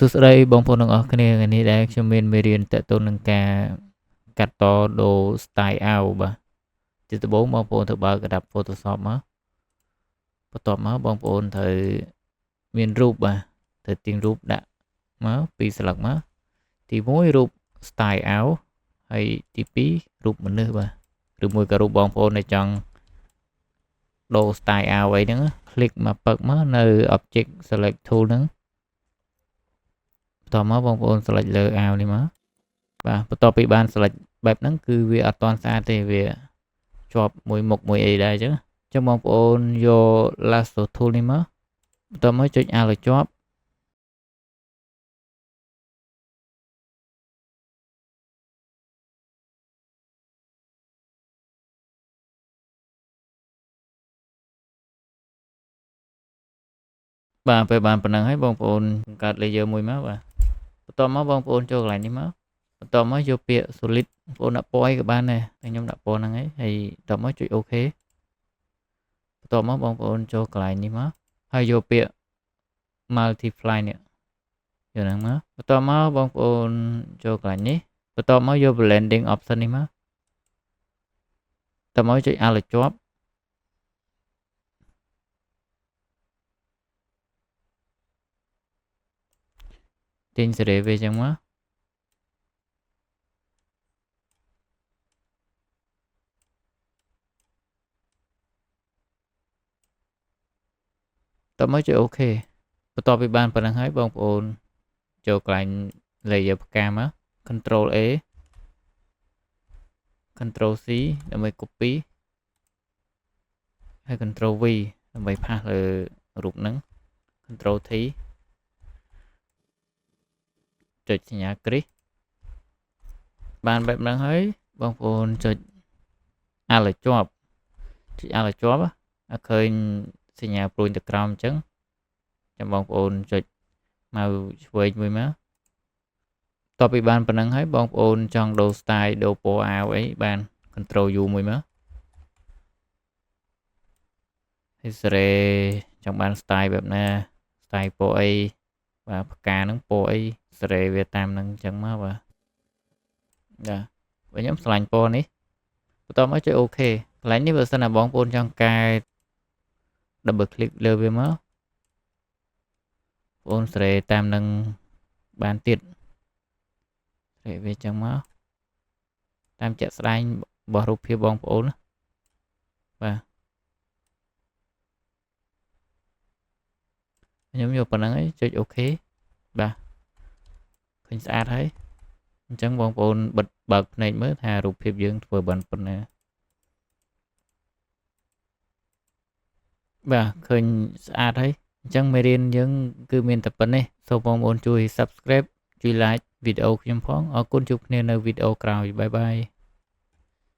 សួស្តីបងប្អូនទាំងអស់គ្នាថ្ងៃនេះដែលខ្ញុំមានមេរៀនតទៅនឹងការកាត់តដូរ style អាវបាទជាដំបូងបងប្អូនត្រូវបើកក្តាប់ Photoshop មកបន្ទាប់មកបងប្អូនត្រូវមានរូបបាទត្រូវទាញរូបដាក់មកពីរស្លឹកមកទី1រូប style អាវហើយទី2រូបមនុស្សបាទឬមួយក៏រូបបងប្អូនដែលចង់ដូរ style អាវអីហ្នឹងคลิกមកពឹកមកនៅ object select tool ហ្នឹងបន្ទាប់មកបងប្អូន select លើអាវនេះមកបាទបន្ទាប់ពីបាន select បែបហ្នឹងគឺវាអត់ទាន់ស្អាតទេវាជាប់មួយមុខមួយអីដែរអញ្ចឹងបងប្អូនយក lasso tool នេះមកបន្ទាប់មកចុច អាល់ឲ្យជាប់បាទពេលបានប៉ុណ្ណឹងហើយបងប្អូនបង្កើត layer មួយមកបាទបន្ទាប់មកបងប្អូនចូលកន្លែងនេះមកបន្ទាប់មកយកពាក្យ solid បងប្អូនដាក់ពណ៌អីក៏បានដែរតែខ្ញុំដាក់ពណ៌ហ្នឹងហើយបន្ទាប់មកចុច OK បន្ទាប់មកបងប្អូនចូលកន្លែងនេះមកហើយយកពាក្យ multiply នេះយកហ្នឹងមកបន្ទាប់មកបងប្អូនចូលកន្លែងនេះបន្ទាប់មកយក blending option នេះមកបន្ទាប់មកចុច Alt ឲ្យជាប់ទាញសេរីវាចឹងមកតមកចុច OK បន្ទាប់ពីបានប៉ុណ្ណឹងហើយបងប្អូនចូលកន្លែង layer ផ្កាមក Control A Control C ដើម្បី copy ហើយ Control V ដើម្បីផាសលើរូបហ្នឹង Control T ចុចសញ្ញាគ្រីសបានបែបហ្នឹងហើយបងប្អូនចុច Alt ឲ្យជាប់ចុច Alt ឲ្យជាប់ឲ្យឃើញសញ្ញាព្រួយទៅក្រោមអញ្ចឹងចាំបងប្អូនចុចមកឆ្វេងមួយមកតទៅពីបានប៉ុណ្ណឹងហើយបងប្អូនចង់ដូរ style ដូរពណ៌អាវអីបាន Control U មួយមកហើយសេរីចង់បាន style បែបណា style ពណ៌អីបាទផ្កាហ្នឹងពណ៌អីសេរីវាតាមហ្នឹងអញ្ចឹងមកបាទបាទខ្ញុំឆ្លាញ់ពណ៌នេះបន្ទាប់មកចុច OK កន្លែងនេះបើសិនណាបងប្អូនចង់កែ double click លើវាមកបងប្អូនសេរីតាមនឹងបានទៀតសេរីវាចឹងមកតាមជាក់ស្ដែងរបស់រូបភាពបងប្អូនបាទខ្ញុំយកប៉ុណ្ណឹងហើយចុច OK បាទឃើញស្អាតហើយអញ្ចឹងបងប្អូនបិទបើកភ្នែកមើលថារូបភាពយើងធ្វើបានប៉ុណ្ណាបាទឃើញស្អាតហើយអញ្ចឹងមេរៀនយើងគឺមានតែប៉ុណ្ណេះសូមបងប្អូនជួយ Subscribe ជួយ Like វីដេអូខ្ញុំផងអរគុណជួបគ្នានៅវីដេអូក្រោយបាយបាយ